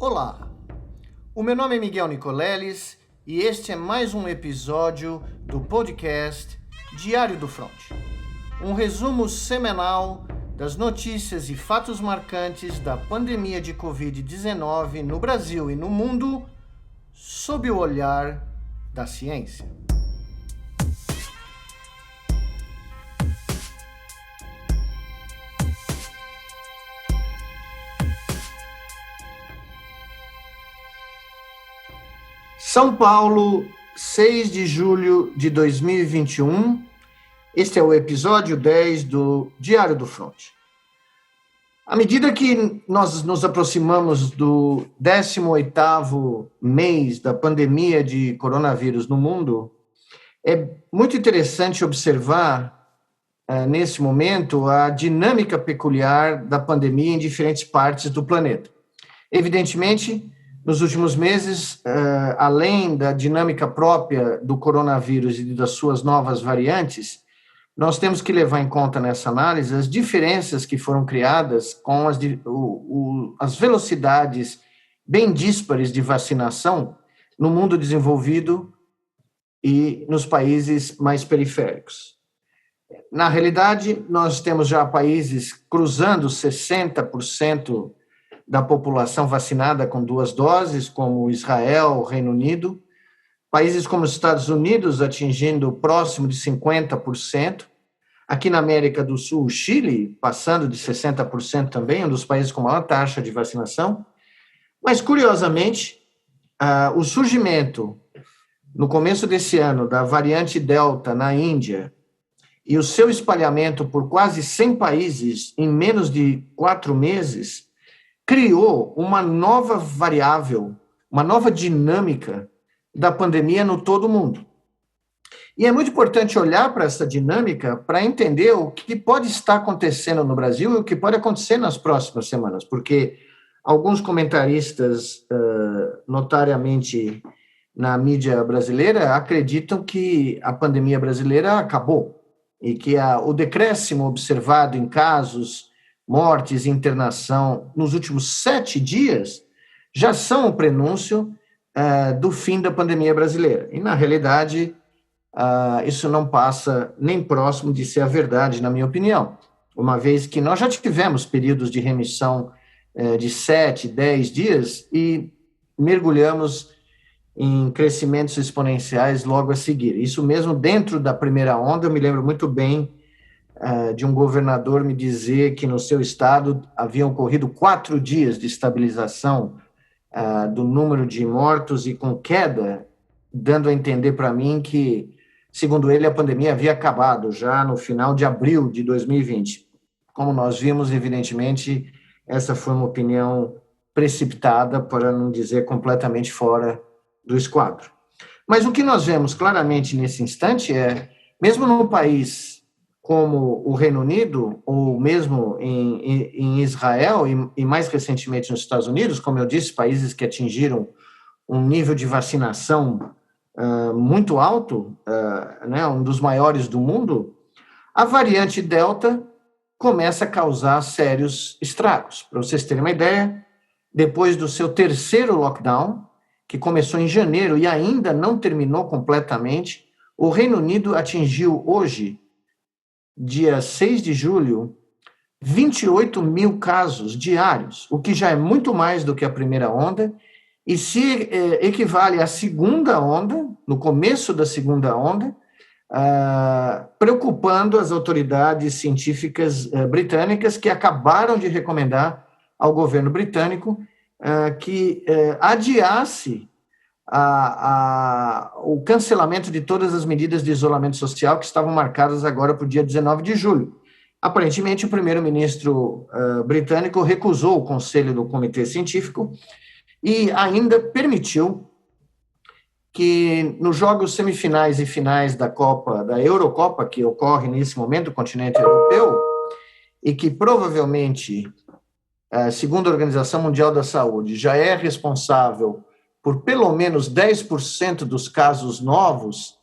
Olá, o meu nome é Miguel Nicoleles e este é mais um episódio do podcast Diário do Front. Um resumo semanal das notícias e fatos marcantes da pandemia de Covid-19 no Brasil e no mundo, sob o olhar da ciência. São Paulo, 6 de julho de 2021. Este é o episódio 10 do Diário do Front. À medida que nós nos aproximamos do 18º mês da pandemia de coronavírus no mundo, é muito interessante observar, nesse momento, a dinâmica peculiar da pandemia em diferentes partes do planeta. Evidentemente, nos últimos meses, além da dinâmica própria do coronavírus e das suas novas variantes, nós temos que levar em conta nessa análise as diferenças que foram criadas com as velocidades bem díspares de vacinação no mundo desenvolvido e nos países mais periféricos. Na realidade, nós temos já países cruzando 60% da população vacinada com 2 doses, como Israel, Reino Unido, países como os Estados Unidos atingindo próximo de 50%, aqui na América do Sul, o Chile passando de 60% também, um dos países com maior taxa de vacinação, mas curiosamente, o surgimento, no começo desse ano, da variante Delta na Índia e o seu espalhamento por quase 100 países em menos de 4 meses, criou uma nova variável, uma nova dinâmica da pandemia no todo o mundo. E é muito importante olhar para essa dinâmica para entender o que pode estar acontecendo no Brasil e o que pode acontecer nas próximas semanas, porque alguns comentaristas, notariamente na mídia brasileira, acreditam que a pandemia brasileira acabou e que o decréscimo observado em casos, mortes e internação nos últimos 7 dias já são o prenúncio do fim da pandemia brasileira. E, na realidade, isso não passa nem próximo de ser a verdade, na minha opinião, uma vez que nós já tivemos períodos de remissão de 7, 10 dias e mergulhamos em crescimentos exponenciais logo a seguir. Isso mesmo dentro da primeira onda, eu me lembro muito bem de um governador me dizer que no seu estado haviam ocorrido 4 dias de estabilização do número de mortos e com queda, dando a entender para mim que, segundo ele, a pandemia havia acabado já no final de abril de 2020. Como nós vimos, evidentemente, essa foi uma opinião precipitada, para não dizer completamente fora do esquadro. Mas o que nós vemos claramente nesse instante é, mesmo num país como o Reino Unido, ou mesmo em Israel e mais recentemente nos Estados Unidos, como eu disse, países que atingiram um nível de vacinação muito alto, um dos maiores do mundo, a variante Delta começa a causar sérios estragos. Para vocês terem uma ideia, depois do seu 3º lockdown, que começou em janeiro e ainda não terminou completamente, o Reino Unido atingiu hoje, dia 6 de julho, 28 mil casos diários, o que já é muito mais do que a primeira onda, e se equivale à segunda onda, no começo da segunda onda, preocupando as autoridades científicas britânicas, que acabaram de recomendar ao governo britânico que adiasse o cancelamento de todas as medidas de isolamento social que estavam marcadas agora para o dia 19 de julho. Aparentemente, o primeiro-ministro britânico recusou o conselho do comitê científico e ainda permitiu que nos jogos semifinais e finais da Eurocopa, que ocorre nesse momento no continente europeu, e que provavelmente, segundo a Organização Mundial da Saúde, já é responsável por pelo menos 10% dos casos novos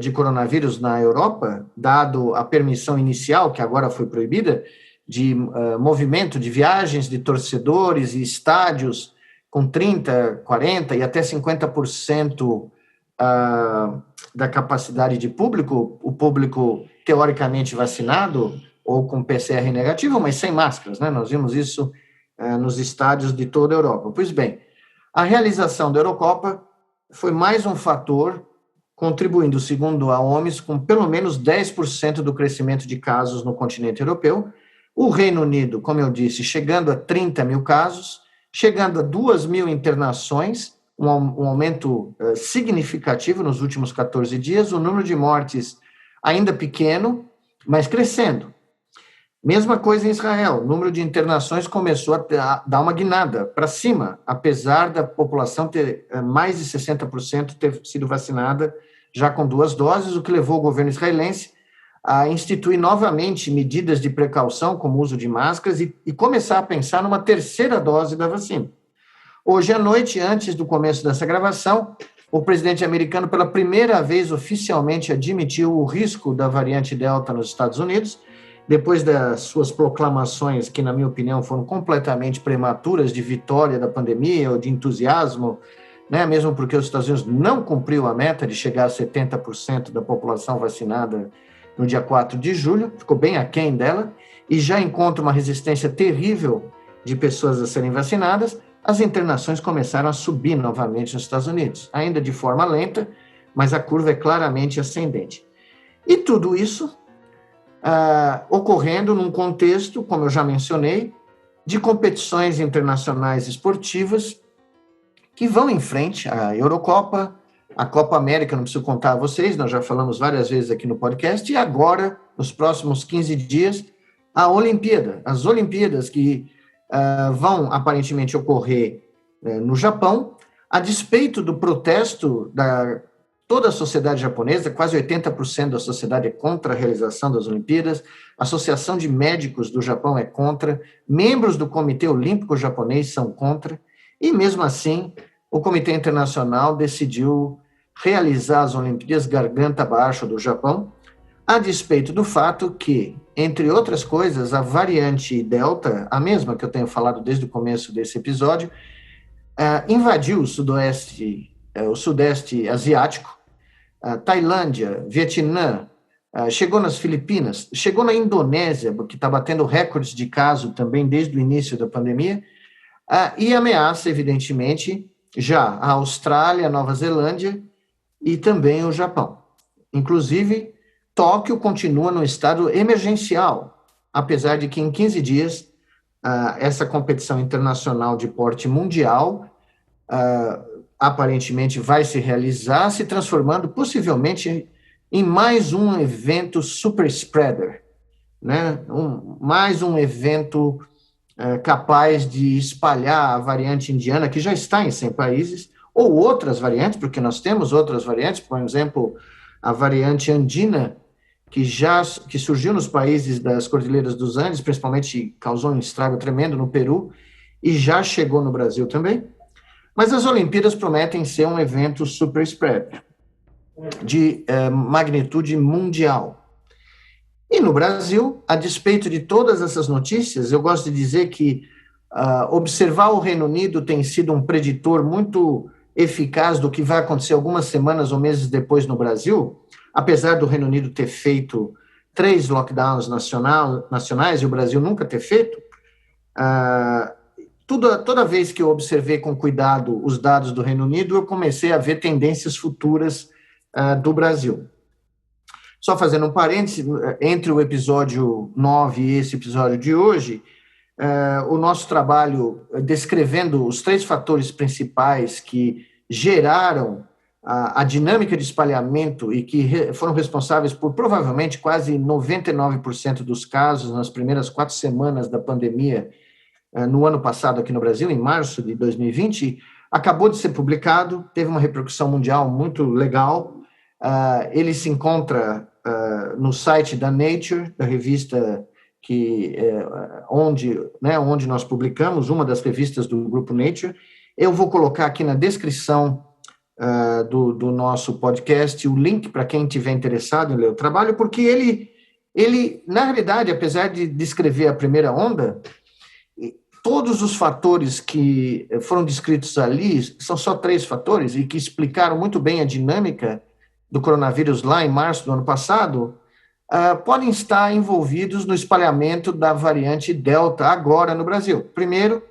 de coronavírus na Europa, dado a permissão inicial, que agora foi proibida, de movimento, de viagens de torcedores e estádios com 30%, 40% e até 50% da capacidade de público, o público teoricamente vacinado ou com PCR negativo, mas sem máscaras, né? Nós vimos isso nos estádios de toda a Europa. Pois bem, a realização da Eurocopa foi mais um fator contribuindo, segundo a OMS, com pelo menos 10% do crescimento de casos no continente europeu. O Reino Unido, como eu disse, chegando a 30 mil casos, chegando a 2 mil internações, um aumento significativo nos últimos 14 dias, o número de mortes ainda pequeno, mas crescendo. Mesma coisa em Israel, o número de internações começou a dar uma guinada para cima, apesar da população ter mais de 60% ter sido vacinada já com 2 doses, o que levou o governo israelense a instituir novamente medidas de precaução, como o uso de máscaras, e começar a pensar numa terceira dose da vacina. Hoje à noite, antes do começo dessa gravação, o presidente americano, pela primeira vez oficialmente, admitiu o risco da variante Delta nos Estados Unidos, depois das suas proclamações, que, na minha opinião, foram completamente prematuras de vitória da pandemia ou de entusiasmo, né? Mesmo porque os Estados Unidos não cumpriu a meta de chegar a 70% da população vacinada no dia 4 de julho, ficou bem aquém dela, e já encontra uma resistência terrível de pessoas a serem vacinadas. As internações começaram a subir novamente nos Estados Unidos, ainda de forma lenta, mas a curva é claramente ascendente. E tudo isso ocorrendo num contexto, como eu já mencionei, de competições internacionais esportivas que vão em frente, a Eurocopa, a Copa América, não preciso contar a vocês, nós já falamos várias vezes aqui no podcast, e agora, nos próximos 15 dias, a Olimpíada, as Olimpíadas que vão aparentemente ocorrer no Japão, a despeito do protesto da toda a sociedade japonesa, quase 80% da sociedade é contra a realização das Olimpíadas, a Associação de Médicos do Japão é contra, membros do Comitê Olímpico Japonês são contra, e mesmo assim, o Comitê Internacional decidiu realizar as Olimpíadas garganta abaixo do Japão, a despeito do fato que, entre outras coisas, a variante Delta, a mesma que eu tenho falado desde o começo desse episódio, invadiu o Sudeste Asiático, Tailândia, Vietnã, chegou nas Filipinas, chegou na Indonésia, que está batendo recordes de caso também desde o início da pandemia, e ameaça, evidentemente, já a Austrália, a Nova Zelândia e também o Japão. Inclusive, Tóquio continua no estado emergencial, apesar de que em 15 dias essa competição internacional de porte mundial aparentemente vai se realizar, se transformando possivelmente em mais um evento super spreader, né? Mais um evento capaz de espalhar a variante indiana, que já está em 100 países, ou outras variantes, porque nós temos outras variantes, por exemplo, a variante andina, que surgiu nos países das Cordilheiras dos Andes, principalmente causou um estrago tremendo no Peru, e já chegou no Brasil também. Mas as Olimpíadas prometem ser um evento super spread, de magnitude mundial. E no Brasil, a despeito de todas essas notícias, eu gosto de dizer que observar o Reino Unido tem sido um preditor muito eficaz do que vai acontecer algumas semanas ou meses depois no Brasil, apesar do Reino Unido ter feito 3 lockdowns nacionais e o Brasil nunca ter feito. Toda vez que eu observei com cuidado os dados do Reino Unido, eu comecei a ver tendências futuras do Brasil. Só fazendo um parêntese, entre o episódio 9 e esse episódio de hoje, o nosso trabalho descrevendo os 3 fatores principais que geraram a dinâmica de espalhamento e que foram responsáveis por provavelmente quase 99% dos casos nas primeiras 4 semanas da pandemia no ano passado aqui no Brasil, em março de 2020, acabou de ser publicado, teve uma repercussão mundial muito legal. Ele se encontra no site da Nature, da revista onde nós publicamos, uma das revistas do grupo Nature. Eu vou colocar aqui na descrição do nosso podcast o link para quem estiver interessado em ler o trabalho, porque ele ele, na realidade, apesar de descrever a primeira onda, todos os fatores que foram descritos ali, são só 3 fatores, e que explicaram muito bem a dinâmica do coronavírus lá em março do ano passado, podem estar envolvidos no espalhamento da variante Delta agora no Brasil. Primeiro,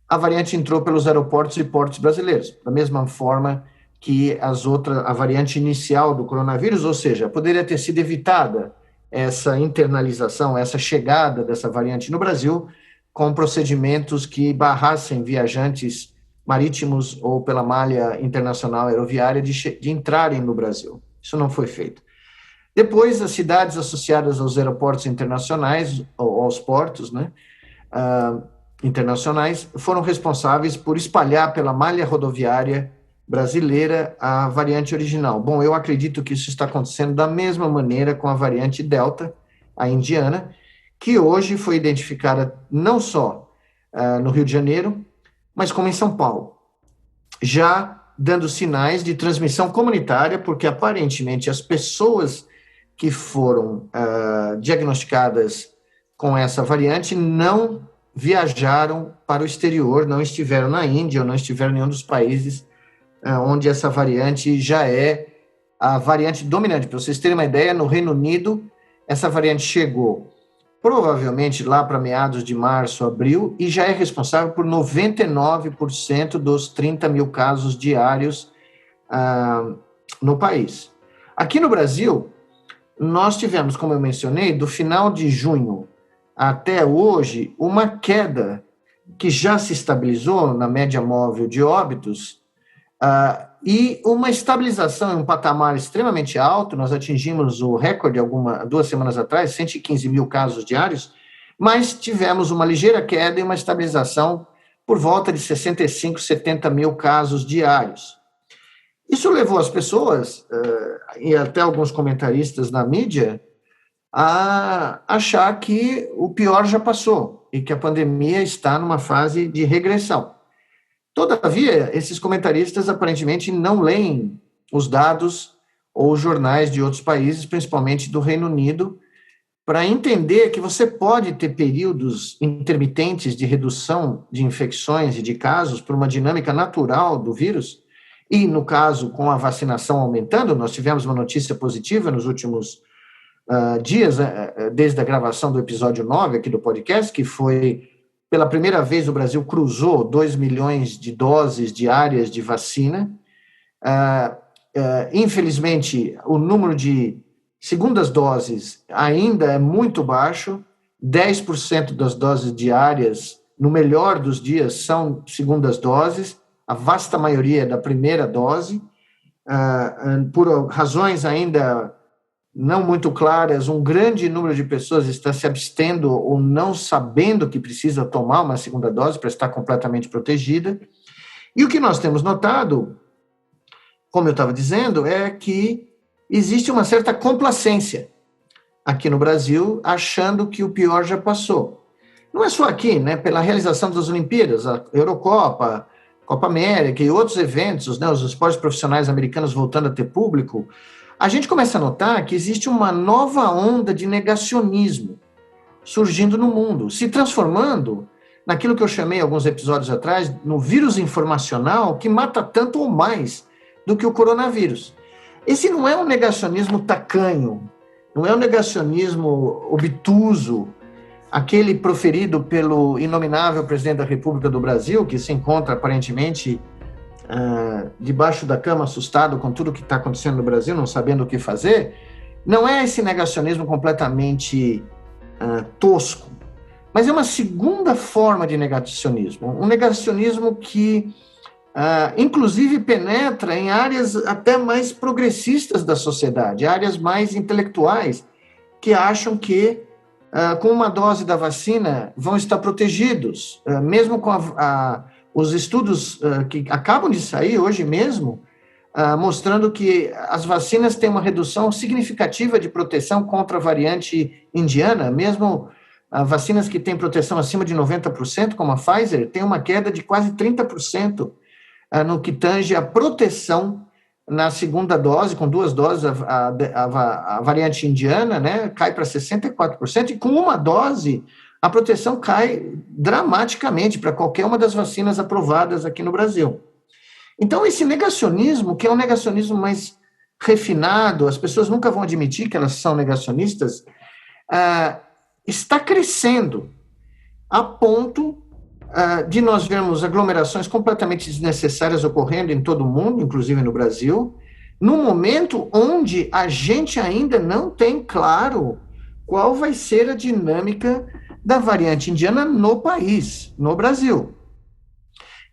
a variante entrou pelos aeroportos e portos brasileiros, da mesma forma que a variante inicial do coronavírus, ou seja, poderia ter sido evitada essa internalização, essa chegada dessa variante no Brasil, com procedimentos que barrassem viajantes marítimos ou pela malha internacional aeroviária de entrarem no Brasil. Isso não foi feito. Depois, as cidades associadas aos aeroportos internacionais, ou aos portos, né, internacionais, foram responsáveis por espalhar pela malha rodoviária brasileira a variante original. Bom, eu acredito que isso está acontecendo da mesma maneira com a variante Delta, a indiana, que hoje foi identificada não só no Rio de Janeiro, mas como em São Paulo, já dando sinais de transmissão comunitária, porque aparentemente as pessoas que foram diagnosticadas com essa variante não viajaram para o exterior, não estiveram na Índia ou não estiveram em nenhum dos países onde essa variante já é a variante dominante. Para vocês terem uma ideia, no Reino Unido, essa variante chegou provavelmente lá para meados de março, abril, e já é responsável por 99% dos 30 mil casos diários no país. Aqui no Brasil, nós tivemos, como eu mencionei, do final de junho até hoje, uma queda que já se estabilizou na média móvel de óbitos e uma estabilização em um patamar extremamente alto. Nós atingimos o recorde 2 semanas atrás, 115 mil casos diários, mas tivemos uma ligeira queda e uma estabilização por volta de 65, 70 mil casos diários. Isso levou as pessoas, e até alguns comentaristas na mídia, a achar que o pior já passou e que a pandemia está numa fase de regressão. Todavia, esses comentaristas aparentemente não leem os dados ou jornais de outros países, principalmente do Reino Unido, para entender que você pode ter períodos intermitentes de redução de infecções e de casos por uma dinâmica natural do vírus, e, no caso, com a vacinação aumentando, nós tivemos uma notícia positiva nos últimos dias, desde a gravação do episódio 9 aqui do podcast, que foi, pela primeira vez, o Brasil cruzou 2 milhões de doses diárias de vacina. Infelizmente, o número de segundas doses ainda é muito baixo, 10% das doses diárias, no melhor dos dias, são segundas doses, a vasta maioria é da primeira dose, por razões ainda não muito claras, um grande número de pessoas está se abstendo ou não sabendo que precisa tomar uma segunda dose para estar completamente protegida. E o que nós temos notado, como eu estava dizendo, é que existe uma certa complacência aqui no Brasil, achando que o pior já passou. Não é só aqui, né? Pela realização das Olimpíadas, a Eurocopa, Copa América e outros eventos, né? Os esportes profissionais americanos voltando a ter público, a gente começa a notar que existe uma nova onda de negacionismo surgindo no mundo, se transformando naquilo que eu chamei alguns episódios atrás, no vírus informacional que mata tanto ou mais do que o coronavírus. Esse não é um negacionismo tacanho, não é um negacionismo obtuso, aquele proferido pelo inominável presidente da República do Brasil, que se encontra aparentemente debaixo da cama, assustado com tudo que está acontecendo no Brasil, não sabendo o que fazer. Não é esse negacionismo completamente tosco, mas é uma segunda forma de negacionismo, um negacionismo que inclusive penetra em áreas até mais progressistas da sociedade, áreas mais intelectuais, que acham que com uma dose da vacina vão estar protegidos, mesmo com os estudos que acabam de sair hoje mesmo, mostrando que as vacinas têm uma redução significativa de proteção contra a variante indiana, mesmo vacinas que têm proteção acima de 90%, como a Pfizer, tem uma queda de quase 30% no que tange a proteção na segunda dose, com 2 doses, a variante indiana, né, cai para 64%, e com uma dose, a proteção cai dramaticamente para qualquer uma das vacinas aprovadas aqui no Brasil. Então, esse negacionismo, que é um negacionismo mais refinado, as pessoas nunca vão admitir que elas são negacionistas, está crescendo a ponto de nós vermos aglomerações completamente desnecessárias ocorrendo em todo o mundo, inclusive no Brasil, num momento onde a gente ainda não tem claro qual vai ser a dinâmica da variante indiana no país, no Brasil.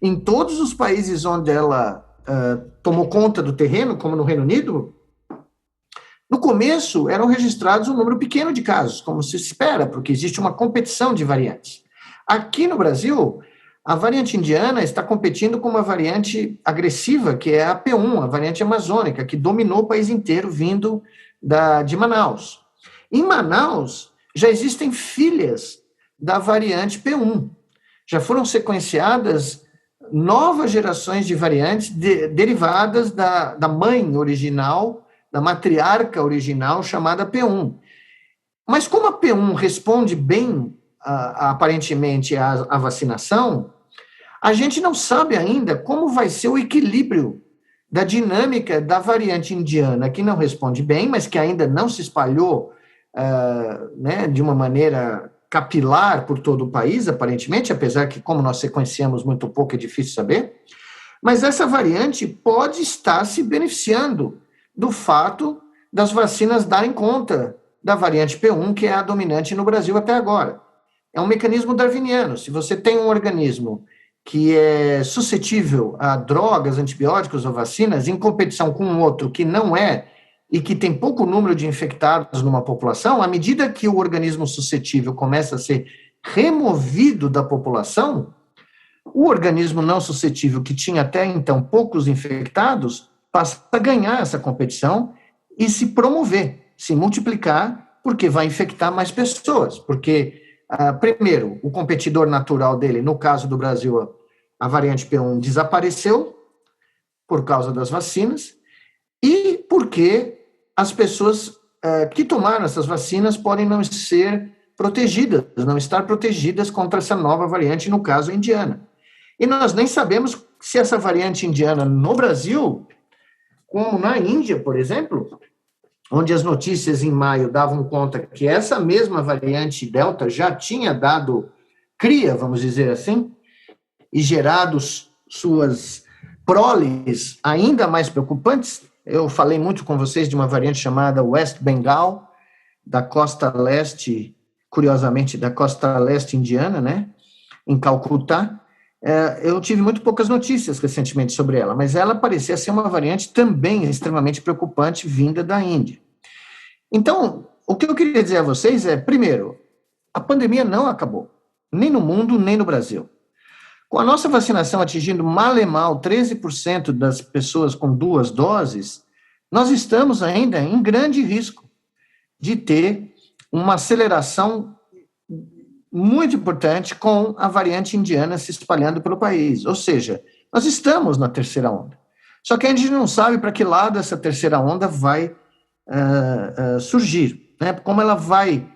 Em todos os países onde ela tomou conta do terreno, como no Reino Unido, no começo eram registrados um número pequeno de casos, como se espera, porque existe uma competição de variantes. Aqui no Brasil, a variante indiana está competindo com uma variante agressiva, que é a P1, a variante amazônica, que dominou o país inteiro, vindo de Manaus. Em Manaus, já existem filhas da variante P1. Já foram sequenciadas novas gerações de variantes derivadas da mãe original, da matriarca original, chamada P1. Mas como a P1 responde bem, aparentemente, à vacinação, a gente não sabe ainda como vai ser o equilíbrio da dinâmica da variante indiana, que não responde bem, mas que ainda não se espalhou né, de uma maneira capilar por todo o país, aparentemente, apesar que, como nós sequenciamos muito pouco, é difícil saber. Mas essa variante pode estar se beneficiando do fato das vacinas darem conta da variante P1, que é a dominante no Brasil até agora. É um mecanismo darwiniano. Se você tem um organismo que é suscetível a drogas, antibióticos ou vacinas, em competição com um outro que não é, e que tem pouco número de infectados numa população, à medida que o organismo suscetível começa a ser removido da população, o organismo não suscetível, que tinha até então poucos infectados, passa a ganhar essa competição e se promover, se multiplicar, porque vai infectar mais pessoas. Porque, primeiro, o competidor natural dele, no caso do Brasil, a variante P1, desapareceu por causa das vacinas, e porque as pessoas que tomaram essas vacinas podem não ser protegidas, não estar protegidas contra essa nova variante, no caso indiana. E nós nem sabemos se essa variante indiana no Brasil, como na Índia, por exemplo, onde as notícias em maio davam conta que essa mesma variante Delta já tinha dado cria, vamos dizer assim, e gerado suas proles ainda mais preocupantes. Eu falei muito com vocês de uma variante chamada West Bengal, da costa leste, curiosamente, da costa leste indiana, né, em Calcutá. Eu tive muito poucas notícias recentemente sobre ela, mas ela parecia ser uma variante também extremamente preocupante, vinda da Índia. Então, o que eu queria dizer a vocês é, primeiro, a pandemia não acabou, nem no mundo, nem no Brasil. Com a nossa vacinação atingindo mal e mal 13% das pessoas com 2 doses, nós estamos ainda em grande risco de ter uma aceleração muito importante com a variante indiana se espalhando pelo país. Ou seja, nós estamos na terceira onda. Só que a gente não sabe para que lado essa terceira onda vai surgir, né? Como ela vai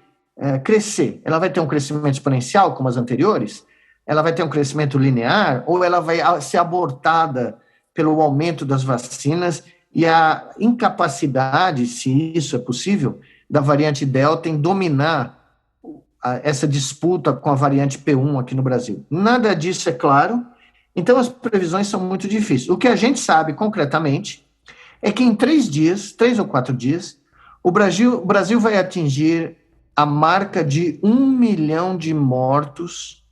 crescer. Ela vai ter um crescimento exponencial, como as anteriores? Ela vai ter um crescimento linear? Ou ela vai ser abortada pelo aumento das vacinas e a incapacidade, se isso é possível, da variante Delta em dominar essa disputa com a variante P1 aqui no Brasil? Nada disso é claro, então as previsões são muito difíceis. O que a gente sabe concretamente é que em 3 ou 4 dias, o Brasil vai atingir a marca de 1 milhão de mortos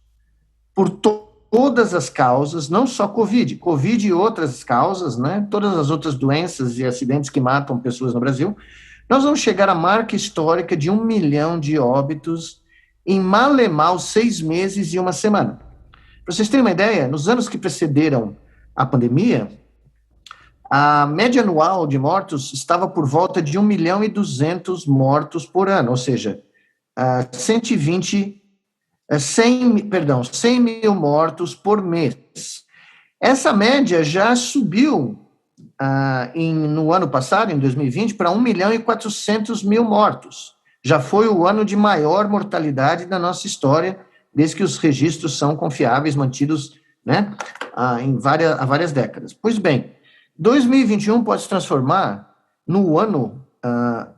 por todas as causas, não só Covid e outras causas, né? Todas as outras doenças e acidentes que matam pessoas no Brasil. Nós vamos chegar à marca histórica de 1 milhão de óbitos em mal e mal 6 meses e 1 semana. Para vocês terem uma ideia, nos anos que precederam a pandemia, a média anual de mortos estava por volta de 1 milhão e 200 mortos por ano, ou seja, 100 mil mortos por mês. Essa média já subiu no ano passado, em 2020, para 1.400.000 mortos. Já foi o ano de maior mortalidade da nossa história, desde que os registros são confiáveis, mantidos, né, há várias décadas. Pois bem, 2021 pode se transformar no ano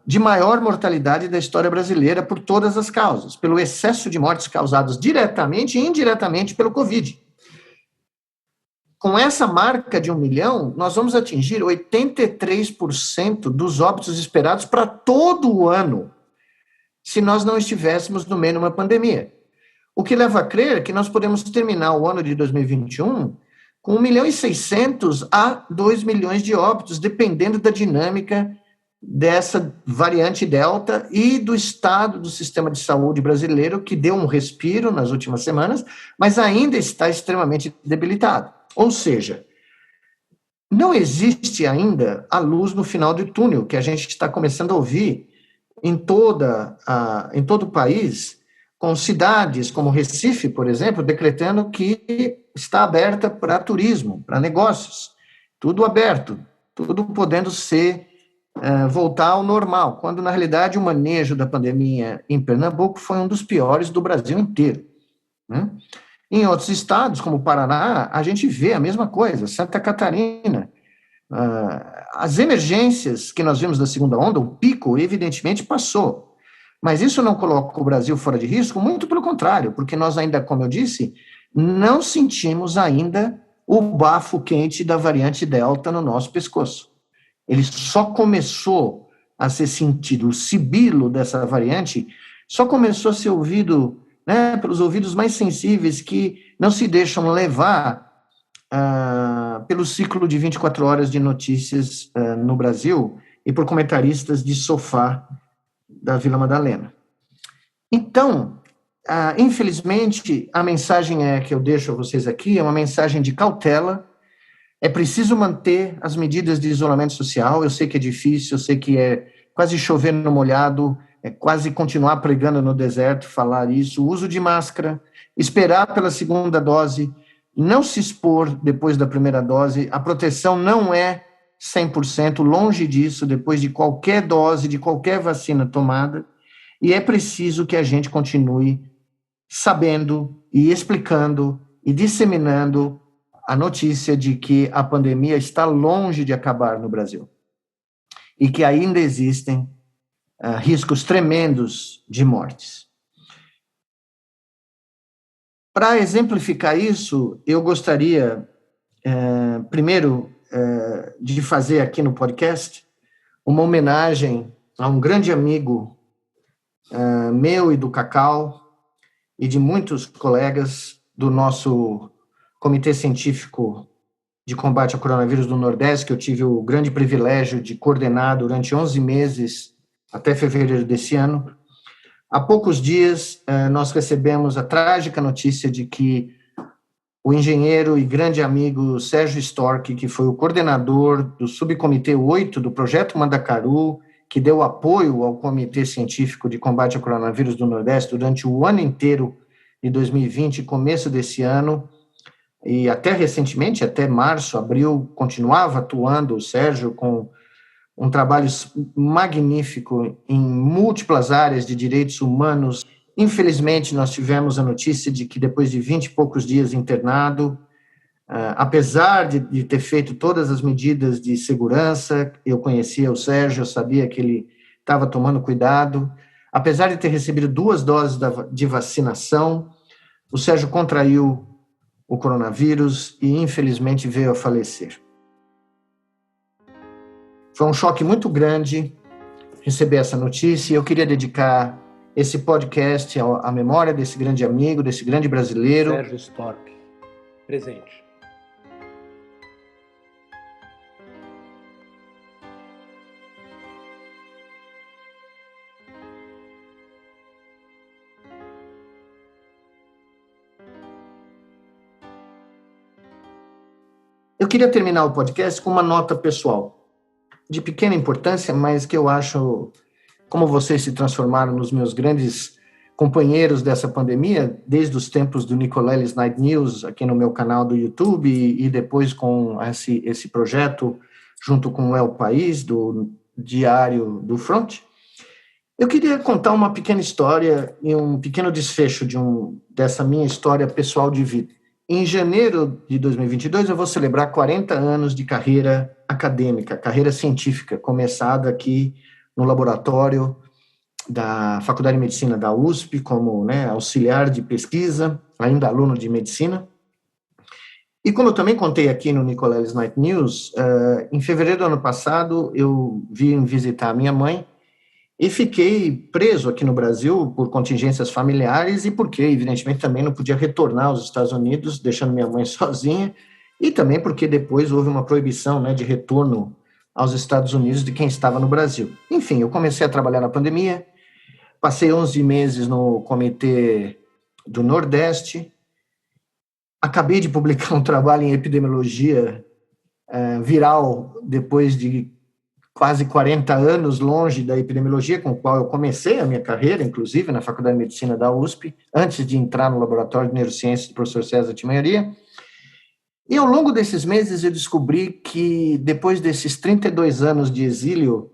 de maior mortalidade da história brasileira por todas as causas, pelo excesso de mortes causadas diretamente e indiretamente pelo Covid. Com essa marca de 1 milhão, nós vamos atingir 83% dos óbitos esperados para todo o ano, se nós não estivéssemos no meio de uma pandemia. O que leva a crer que nós podemos terminar o ano de 2021 com 1.600.000 a 2 milhões de óbitos, dependendo da dinâmica dessa variante Delta e do estado do sistema de saúde brasileiro, que deu um respiro nas últimas semanas, mas ainda está extremamente debilitado. Ou seja, não existe ainda a luz no final do túnel, que a gente está começando a ouvir em todo o país, com cidades como Recife, por exemplo, decretando que está aberta para turismo, para negócios, tudo aberto, tudo podendo voltar ao normal, quando, na realidade, o manejo da pandemia em Pernambuco foi um dos piores do Brasil inteiro, né? Em outros estados, como o Paraná, a gente vê a mesma coisa, Santa Catarina. As emergências que nós vimos da segunda onda, o pico, evidentemente, passou. Mas isso não coloca o Brasil fora de risco, muito pelo contrário, porque nós ainda, como eu disse, não sentimos ainda o bafo quente da variante Delta no nosso pescoço. Ele só começou a ser sentido, o sibilo dessa variante só começou a ser ouvido, né, pelos ouvidos mais sensíveis, que não se deixam levar pelo ciclo de 24 horas de notícias no Brasil e por comentaristas de sofá da Vila Madalena. Então, infelizmente, a mensagem que eu deixo a vocês aqui é uma mensagem de cautela. É preciso manter as medidas de isolamento social. Eu sei que é difícil, eu sei que é quase chover no molhado, é quase continuar pregando no deserto, falar isso. O uso de máscara, esperar pela segunda dose, não se expor depois da primeira dose. A proteção não é 100%, longe disso, depois de qualquer dose, de qualquer vacina tomada. E é preciso que a gente continue sabendo e explicando e disseminando a notícia de que a pandemia está longe de acabar no Brasil e que ainda existem riscos tremendos de mortes. Para exemplificar isso, eu gostaria, primeiro, de fazer aqui no podcast uma homenagem a um grande amigo meu e do Cacau e de muitos colegas do nosso Comitê Científico de Combate ao Coronavírus do Nordeste, que eu tive o grande privilégio de coordenar durante 11 meses, até fevereiro desse ano. Há poucos dias, nós recebemos a trágica notícia de que o engenheiro e grande amigo Sérgio Storck, que foi o coordenador do Subcomitê 8 do Projeto Mandacaru, que deu apoio ao Comitê Científico de Combate ao Coronavírus do Nordeste durante o ano inteiro de 2020, começo desse ano, e até recentemente, até março, abril, continuava atuando o Sérgio com um trabalho magnífico em múltiplas áreas de direitos humanos. Infelizmente, nós tivemos a notícia de que depois de 20 e poucos dias internado, apesar de ter feito todas as medidas de segurança, eu conhecia o Sérgio, eu sabia que ele estava tomando cuidado, apesar de ter recebido 2 doses de vacinação, o Sérgio contraiu o coronavírus e, infelizmente, veio a falecer. Foi um choque muito grande receber essa notícia e eu queria dedicar esse podcast à memória desse grande amigo, desse grande brasileiro. Sérgio Storck, presente. Eu queria terminar o podcast com uma nota pessoal, de pequena importância, mas que eu acho, como vocês se transformaram nos meus grandes companheiros dessa pandemia, desde os tempos do Nicoleles Night News, aqui no meu canal do YouTube, e depois com esse projeto junto com o El País, do Diário do Front. Eu queria contar uma pequena história e um pequeno desfecho dessa minha história pessoal de vida. Em janeiro de 2022, eu vou celebrar 40 anos de carreira acadêmica, carreira científica, começada aqui no laboratório da Faculdade de Medicina da USP, como auxiliar de pesquisa, ainda aluno de medicina. E como eu também contei aqui no Nicoleles Night News, em fevereiro do ano passado, eu vim visitar a minha mãe e fiquei preso aqui no Brasil por contingências familiares e porque, evidentemente, também não podia retornar aos Estados Unidos, deixando minha mãe sozinha, e também porque depois houve uma proibição de retorno aos Estados Unidos de quem estava no Brasil. Enfim, eu comecei a trabalhar na pandemia, passei 11 meses no Comitê do Nordeste, acabei de publicar um trabalho em epidemiologia viral depois de quase 40 anos longe da epidemiologia, com o qual eu comecei a minha carreira, inclusive, na Faculdade de Medicina da USP, antes de entrar no Laboratório de Neurociências do professor César Timanharia. E ao longo desses meses eu descobri que, depois desses 32 anos de exílio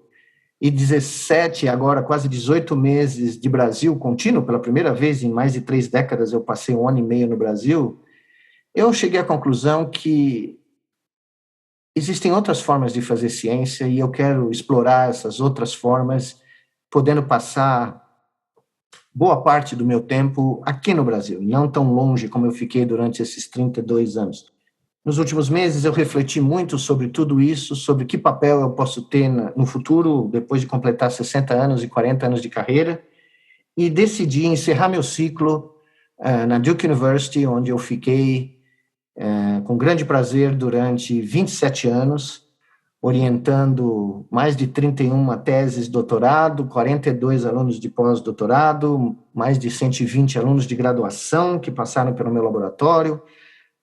e 17, agora quase 18 meses de Brasil contínuo, pela primeira vez em mais de 3 décadas eu passei 1 ano e meio no Brasil, eu cheguei à conclusão que existem outras formas de fazer ciência e eu quero explorar essas outras formas, podendo passar boa parte do meu tempo aqui no Brasil, não tão longe como eu fiquei durante esses 32 anos. Nos últimos meses eu refleti muito sobre tudo isso, sobre que papel eu posso ter no futuro, depois de completar 60 anos e 40 anos de carreira, e decidi encerrar meu ciclo na Duke University, onde eu fiquei com grande prazer durante 27 anos, orientando mais de 31 teses de doutorado, 42 alunos de pós-doutorado, mais de 120 alunos de graduação que passaram pelo meu laboratório,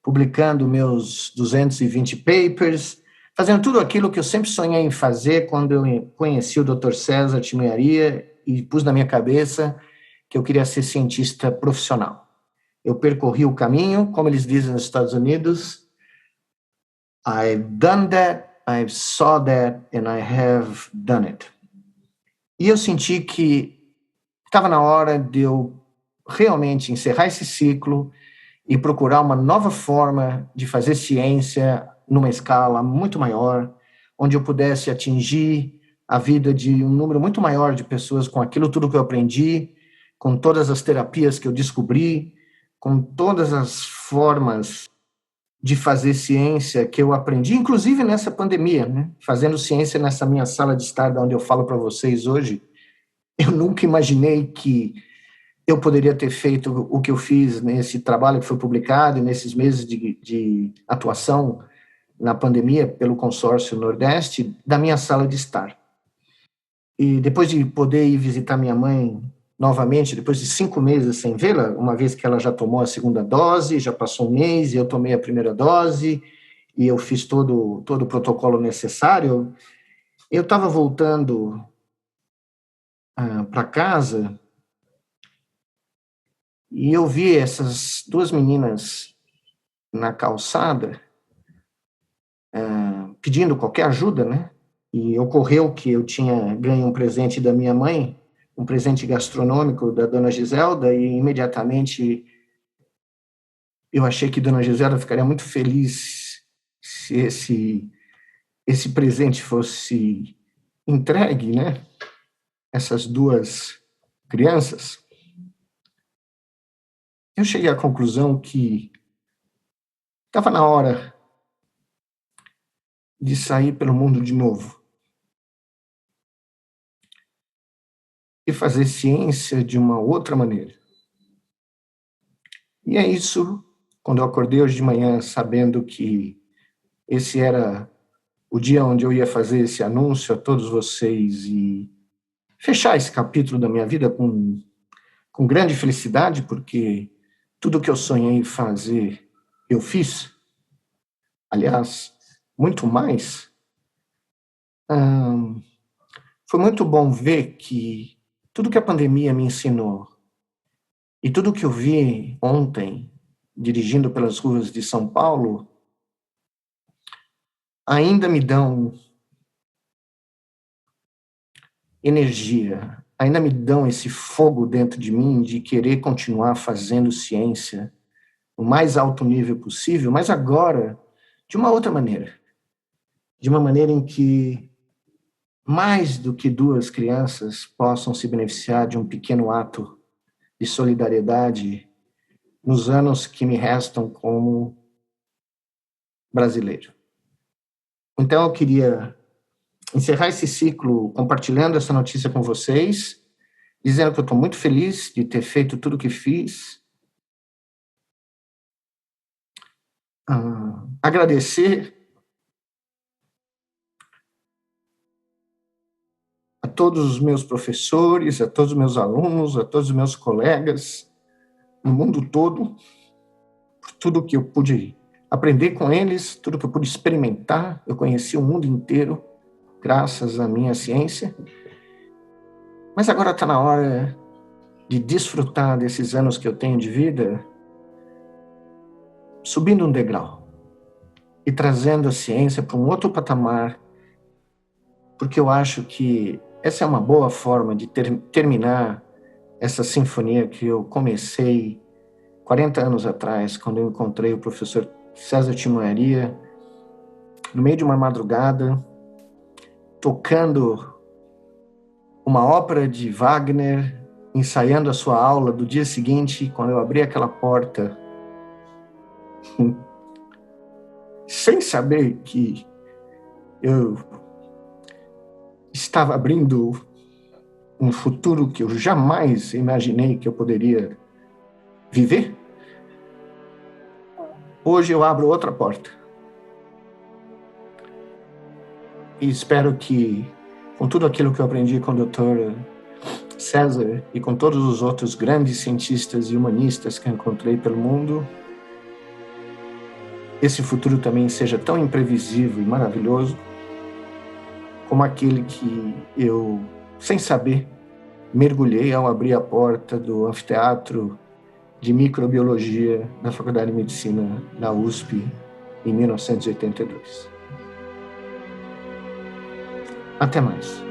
publicando meus 220 papers, fazendo tudo aquilo que eu sempre sonhei em fazer quando eu conheci o Dr. César Timanharia e pus na minha cabeça que eu queria ser cientista profissional. Eu percorri o caminho, como eles dizem nos Estados Unidos, I've done that, I saw that, and I have done it. E eu senti que estava na hora de eu realmente encerrar esse ciclo e procurar uma nova forma de fazer ciência numa escala muito maior, onde eu pudesse atingir a vida de um número muito maior de pessoas com aquilo tudo que eu aprendi, com todas as terapias que eu descobri, com todas as formas de fazer ciência que eu aprendi, inclusive nessa pandemia, fazendo ciência nessa minha sala de estar, onde eu falo para vocês hoje. Eu nunca imaginei que eu poderia ter feito o que eu fiz nesse trabalho que foi publicado, e nesses meses de atuação na pandemia pelo Consórcio Nordeste, da minha sala de estar. E depois de poder ir visitar minha mãe novamente, depois de 5 meses sem vê-la, uma vez que ela já tomou a segunda dose, já passou 1 mês, e eu tomei a primeira dose, e eu fiz todo o protocolo necessário, eu estava voltando para casa, e eu vi essas 2 meninas na calçada, pedindo qualquer ajuda, E ocorreu que eu tinha ganho um presente da minha mãe, um presente gastronômico da dona Giselda, e imediatamente eu achei que dona Giselda ficaria muito feliz se esse presente fosse entregue, Essas 2 crianças. Eu cheguei à conclusão que estava na hora de sair pelo mundo de novo e fazer ciência de uma outra maneira. E é isso, quando eu acordei hoje de manhã sabendo que esse era o dia onde eu ia fazer esse anúncio a todos vocês e fechar esse capítulo da minha vida com grande felicidade, porque tudo que eu sonhei fazer, eu fiz. Aliás, muito mais. Foi muito bom ver que tudo que a pandemia me ensinou e tudo que eu vi ontem, dirigindo pelas ruas de São Paulo, ainda me dão energia, ainda me dão esse fogo dentro de mim de querer continuar fazendo ciência no mais alto nível possível, mas agora de uma outra maneira. De uma maneira em que mais do que duas crianças possam se beneficiar de um pequeno ato de solidariedade nos anos que me restam como brasileiro. Então, eu queria encerrar esse ciclo compartilhando essa notícia com vocês, dizendo que eu estou muito feliz de ter feito tudo o que fiz. Agradecer a todos os meus professores, a todos os meus alunos, a todos os meus colegas no mundo todo, por tudo que eu pude aprender com eles, tudo que eu pude experimentar. Eu conheci o mundo inteiro graças à minha ciência. Mas agora está na hora de desfrutar desses anos que eu tenho de vida, subindo um degrau e trazendo a ciência para um outro patamar, porque eu acho que essa é uma boa forma de terminar essa sinfonia que eu comecei 40 anos atrás, quando eu encontrei o professor César Timoyaria, no meio de uma madrugada, tocando uma ópera de Wagner, ensaiando a sua aula do dia seguinte. Quando eu abri aquela porta, sem saber que eu estava abrindo um futuro que eu jamais imaginei que eu poderia viver, hoje eu abro outra porta. E espero que, com tudo aquilo que eu aprendi com o Dr. César e com todos os outros grandes cientistas e humanistas que eu encontrei pelo mundo, esse futuro também seja tão imprevisível e maravilhoso como aquele que eu, sem saber, mergulhei ao abrir a porta do anfiteatro de microbiologia da Faculdade de Medicina da USP em 1982. Até mais.